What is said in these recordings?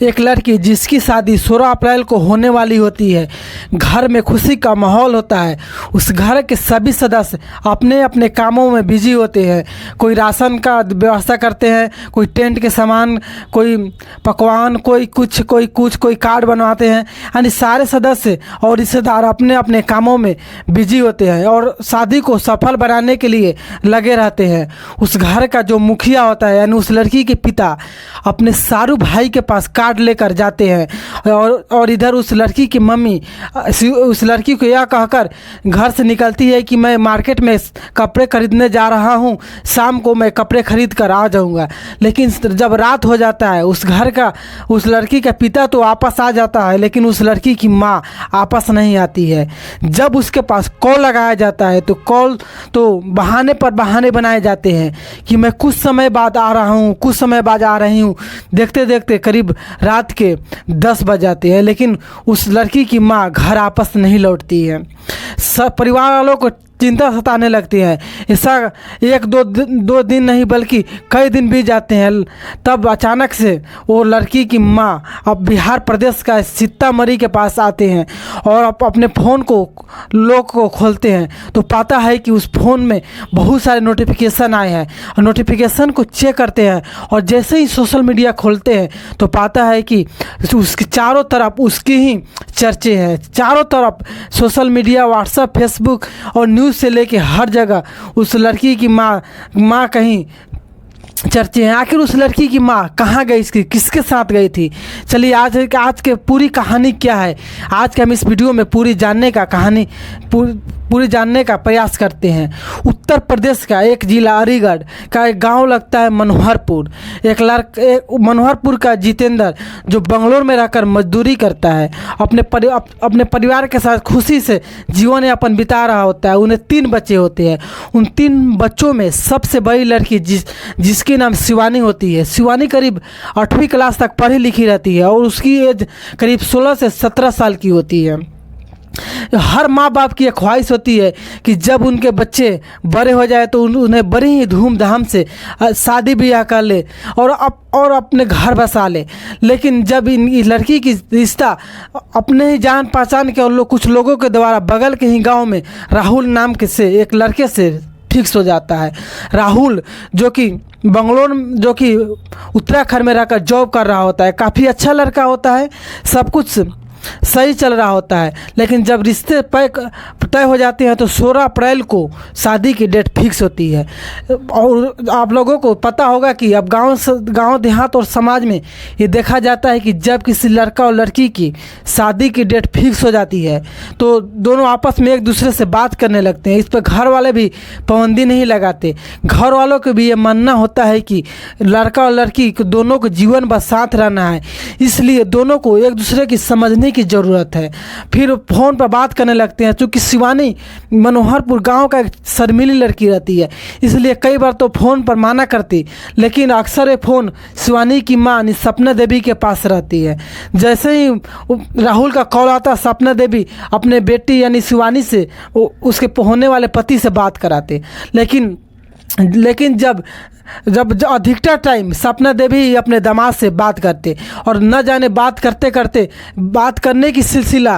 एक लड़की जिसकी शादी 16 अप्रैल को होने वाली होती है, घर में खुशी का माहौल होता है। उस घर के सभी सदस्य अपने अपने कामों में बिजी होते हैं। कोई राशन का व्यवस्था करते हैं, कोई टेंट के सामान, कोई पकवान, कोई कुछ, कोई कार्ड बनवाते हैं। यानी सारे सदस्य और रिश्तेदार अपने अपने कामों में बिजी होते हैं और शादी को सफल बनाने के लिए लगे रहते हैं। उस घर का जो मुखिया होता है, यानी उस लड़की के पिता, अपने सारू भाई के पास कार्ड लेकर जाते हैं और इधर उस लड़की की मम्मी उस लड़की को यह कहकर घर से निकलती है कि मैं मार्केट में कपड़े खरीदने जा रहा हूँ, शाम को मैं कपड़े खरीद कर आ जाऊँगा। लेकिन जब रात हो जाता है, उस लड़की का पिता तो वापस आ जाता है, लेकिन उस लड़की की माँ वापस नहीं आती है। जब उसके पास कॉल लगाया जाता है तो बहाने पर बहाने बनाए जाते हैं कि मैं कुछ समय बाद आ रहा हूँ, कुछ समय बाद आ रही हूँ। देखते देखते करीब रात के 10 बज जाते हैं, लेकिन उस लड़की की माँ घर वापस नहीं लौटती है। सब परिवार वालों को चिंता सताने लगती है। ऐसा एक दो दिन नहीं बल्कि कई दिन बीत जाते हैं। तब अचानक से वो लड़की की माँ अब बिहार प्रदेश का सीतामढ़ी के पास आते हैं और अपने फ़ोन को लॉक को खोलते हैं तो पाता है कि उस फ़ोन में बहुत सारे नोटिफिकेशन आए हैं और नोटिफिकेशन को चेक करते हैं और जैसे ही सोशल मीडिया खोलते हैं तो पाता है कि उसके चारों तरफ उसकी ही चर्चे हैं। चारों तरफ सोशल मीडिया, व्हाट्सएप, फेसबुक और न्यूज़ से लेके हर जगह उस लड़की की माँ कहीं चर्चे हैं। आखिर उस लड़की की माँ कहाँ गई, किसके साथ गई थी? चलिए आज के पूरी कहानी क्या है, आज के हम इस वीडियो में पूरी जानने का प्रयास करते हैं। उत्तर प्रदेश का एक जिला अलीगढ़ का एक गांव लगता है मनोहरपुर। मनोहरपुर का जितेंद्र जो बंगलोर में रहकर मजदूरी करता है, अपने परिवार के साथ खुशी से जीवन यापन बिता रहा होता है। उन्हें 3 बच्चे होते हैं। उन 3 बच्चों में सबसे बड़ी लड़की जिसके नाम शिवानी होती है। शिवानी करीब 8वीं क्लास तक पढ़ी लिखी रहती है और उसकी एज करीब 16 से 17 साल की होती है। हर माँ बाप की एक ख्वाहिश होती है कि जब उनके बच्चे बड़े हो जाए तो उन्हें बड़ी ही धूमधाम से शादी ब्याह कर ले और अपने घर बसा ले। लेकिन जब इस लड़की की रिश्ता अपने ही जान पहचान के और कुछ लोगों के द्वारा बगल के ही गांव में राहुल नाम के से एक लड़के से फिक्स हो जाता है। राहुल जो कि उत्तराखंड में रहकर जॉब कर रहा होता है, काफ़ी अच्छा लड़का होता है, सब कुछ सही चल रहा होता है। लेकिन जब रिश्ते तय हो जाते हैं तो 16 अप्रैल को शादी की डेट फिक्स होती है। और आप लोगों को पता होगा कि अब गांव देहात और समाज में ये देखा जाता है कि जब किसी लड़का और लड़की की शादी की डेट फिक्स हो जाती है तो दोनों आपस में एक दूसरे से बात करने लगते हैं। इस पर घर वाले भी पाबंदी नहीं लगाते। घर वालों को भी ये मानना होता है कि लड़का और लड़की दोनों को जीवन भर साथ रहना है, इसलिए दोनों को एक दूसरे की समझने की ज़रूरत है। फिर फ़ोन पर बात करने लगते हैं। चूँकि शिवानी मनोहरपुर गांव का एक शर्मीली लड़की रहती है, इसलिए कई बार तो फ़ोन पर माना करती, लेकिन अक्सर ये फ़ोन शिवानी की माँ सपना देवी के पास रहती है। जैसे ही राहुल का कॉल आता, सपना देवी अपने बेटी यानी शिवानी से उसके होने वाले पति से बात कराते। लेकिन जब अधिकतर टाइम सपना देवी अपने दामाद से बात करते और न जाने बात करते करते बात करने की सिलसिला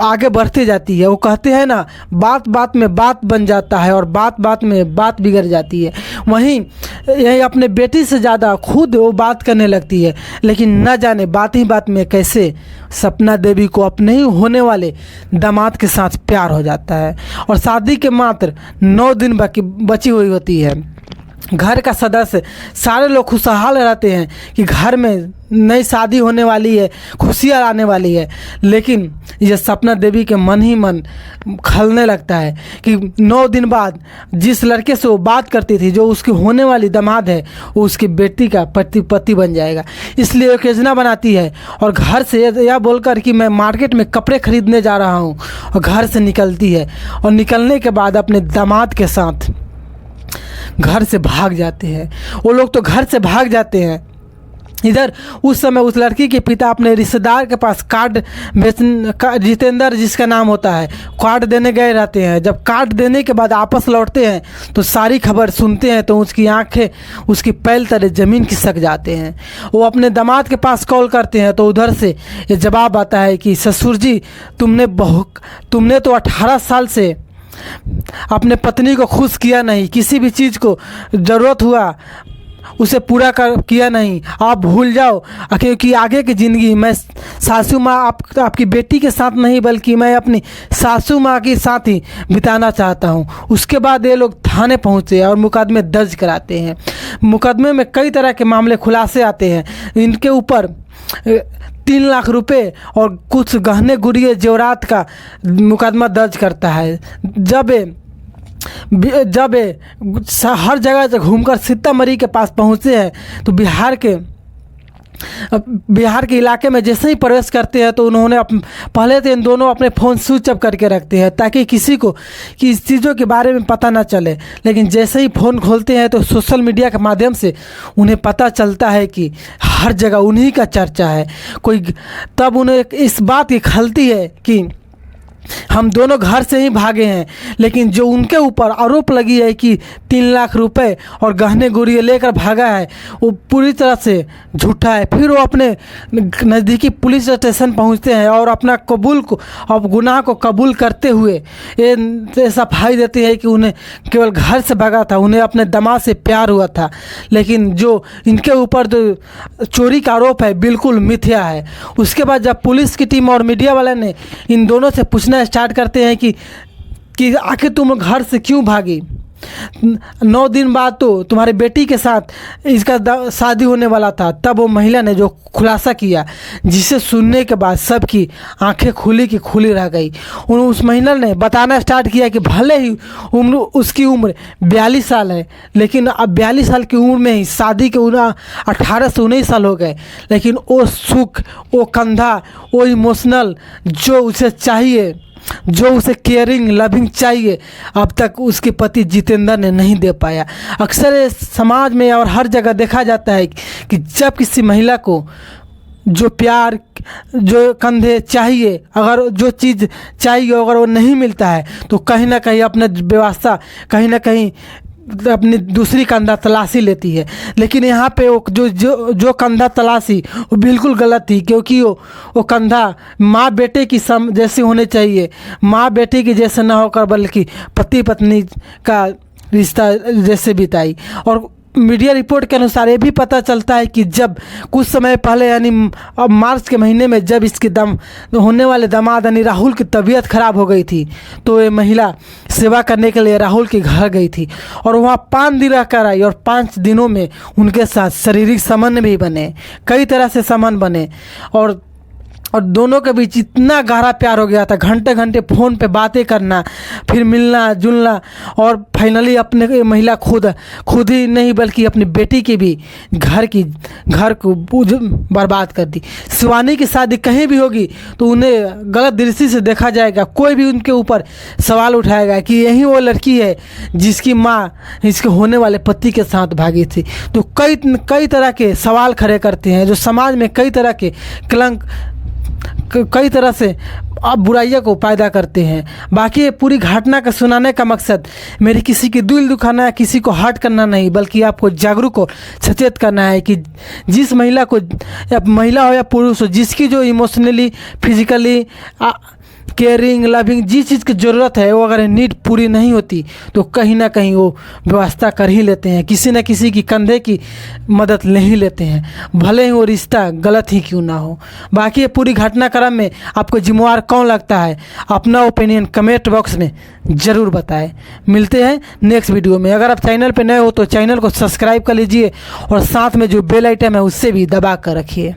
आगे बढ़ती जाती है। वो कहते हैं ना, बात बात में बात बन जाता है और बात बात में बात बिगड़ जाती है। वहीं यही अपने बेटी से ज़्यादा खुद वो बात करने लगती है, लेकिन न जाने बात ही बात में कैसे सपना देवी को अपने ही होने वाले दामाद के साथ प्यार हो जाता है और शादी के मात्र 9 दिन बची हुई होती है। घर का सदस्य सारे लोग खुशहाल रहते हैं कि घर में नई शादी होने वाली है, खुशियाँ आने वाली है। लेकिन यह सपना देवी के मन ही मन खलने लगता है कि 9 दिन बाद जिस लड़के से वो बात करती थी, जो उसकी होने वाली दामाद है, वो उसकी बेटी का पति बन जाएगा। इसलिए एक योजना बनाती है और घर से यह बोलकर कि मैं मार्केट में कपड़े खरीदने जा रहा हूँ, और घर से निकलती है और निकलने के बाद अपने दामाद के साथ घर से भाग जाते हैं। वो लोग तो घर से भाग जाते हैं, इधर उस समय उस लड़की के पिता अपने रिश्तेदार के पास कार्ड जितेंद्र जिसका नाम होता है, कार्ड देने गए रहते हैं। जब कार्ड देने के बाद वापस लौटते हैं तो सारी खबर सुनते हैं तो उसकी आंखें उसकी पैल तले ज़मीन खिसक जाते हैं। वो अपने दामाद के पास कॉल करते हैं तो उधर से ये जवाब आता है कि ससुर जी तुमने तो 18 साल से अपने पत्नी को खुश किया नहीं, किसी भी चीज़ को ज़रूरत हुआ उसे पूरा किया नहीं, आप भूल जाओ, क्योंकि आगे की ज़िंदगी मैं सासू माँ आपकी बेटी के साथ नहीं बल्कि मैं अपनी सासू माँ के साथ ही बिताना चाहता हूँ। उसके बाद ये लोग थाने पहुँचे और मुकदमे दर्ज कराते हैं। मुकदमे में कई तरह के मामले खुलासे आते हैं। इनके ऊपर 3 लाख रुपए और कुछ गहने गुड़िये जेवरात का मुकदमा दर्ज करता है। जब हर जगह से घूमकर सीतामढ़ी के पास पहुँचे हैं तो बिहार के इलाके में जैसे ही प्रवेश करते हैं तो उन्होंने पहले तो इन दोनों अपने फ़ोन स्विच ऑफ करके रखते हैं ताकि किसी को कि इस चीज़ों के बारे में पता ना चले। लेकिन जैसे ही फ़ोन खोलते हैं तो सोशल मीडिया के माध्यम से उन्हें पता चलता है कि हर जगह उन्हीं का चर्चा है। तब उन्हें इस बात की खलती है कि हम दोनों घर से ही भागे हैं, लेकिन जो उनके ऊपर आरोप लगी है कि 3 लाख रुपए और गहने गुड़िये लेकर भागा है वो पूरी तरह से झूठा है। फिर वो अपने नज़दीकी पुलिस स्टेशन पहुंचते हैं और अपना गुनाह को कबूल करते हुए ये सफाई देते हैं कि उन्हें केवल घर से भागा था, उन्हें अपने दामाद से प्यार हुआ था। लेकिन जो इनके ऊपर जो चोरी का आरोप है बिल्कुल मिथ्या है। उसके बाद जब पुलिस की टीम और मीडिया वाले ने इन दोनों से पूछना स्टार्ट करते हैं कि आखिर तुम घर से क्यों भागी, 9 दिन बाद तो तुम्हारी बेटी के साथ इसका शादी होने वाला था। तब वो महिला ने जो खुलासा किया जिसे सुनने के बाद सबकी आंखें खुली की खुली रह गई। उस महिला ने बताना स्टार्ट किया कि भले ही उसकी उम्र 42 साल है, लेकिन अब 42 साल की उम्र में ही शादी के 18 से 19 साल हो गए, लेकिन वो सुख, वो कंधा, वो इमोशनल जो उसे चाहिए, जो उसे केयरिंग लविंग चाहिए, अब तक उसके पति जितेंद्र ने नहीं दे पाया। अक्सर समाज में और हर जगह देखा जाता है कि जब किसी महिला को जो प्यार, जो कंधे चाहिए, अगर जो चीज़ चाहिए अगर वो नहीं मिलता है तो कहीं ना कहीं अपने व्यवस्था कहीं ना कहीं अपनी दूसरी कंधा तलाशी लेती है। लेकिन यहाँ पे वो जो कंधा तलाशी वो बिल्कुल गलत थी, क्योंकि वो कंधा माँ बेटे की जैसे होने चाहिए, माँ बेटे की जैसे ना होकर बल्कि पति पत्नी का रिश्ता जैसे बिताई। और मीडिया रिपोर्ट के अनुसार ये भी पता चलता है कि जब कुछ समय पहले यानी अब मार्च के महीने में जब इसके होने वाले दामाद यानी राहुल की तबीयत खराब हो गई थी तो ये महिला सेवा करने के लिए राहुल के घर गई थी और वहाँ 5 दिन रह कर आई और 5 दिनों में उनके साथ शारीरिक संबंध भी बने, कई तरह से संबंध बने और दोनों के बीच इतना गहरा प्यार हो गया था, घंटे घंटे फ़ोन पे बातें करना, फिर मिलना जुलना और फाइनली अपने महिला खुद ही नहीं बल्कि अपनी बेटी की भी घर को बर्बाद कर दी। शिवानी की शादी कहीं भी होगी तो उन्हें गलत दृष्टि से देखा जाएगा, कोई भी उनके ऊपर सवाल उठाएगा कि यही वो लड़की है जिसकी माँ इसके होने वाले पति के साथ भागी थी। तो कई तरह के सवाल खड़े करते हैं जो समाज में कई तरह के कलंक, कई तरह से आप बुराइयों को पैदा करते हैं। बाकी ये पूरी घटना का सुनाने का मकसद मेरी किसी की दिल दुखाना, किसी को हर्ट करना नहीं, बल्कि आपको जागरूक और सचेत करना है कि जिस महिला को, या महिला हो या पुरुष हो, जिसकी जो इमोशनली फिजिकली केयरिंग लविंग जिस चीज़ की ज़रूरत है वो अगर नीड पूरी नहीं होती तो कहीं ना कहीं वो व्यवस्था कर ही लेते हैं, किसी न किसी की कंधे की मदद ले ही लेते हैं, भले ही वो रिश्ता गलत ही क्यों ना हो। बाकी ये पूरी घटनाक्रम में आपको जिम्मेवार कौन लगता है, अपना ओपिनियन कमेंट बॉक्स में ज़रूर बताएं। मिलते हैं नेक्स्ट वीडियो में। अगर आप चैनल पर नए हो तो चैनल को सब्सक्राइब कर लीजिए और साथ में जो बेल आइटम है उससे भी दबा कर रखिए।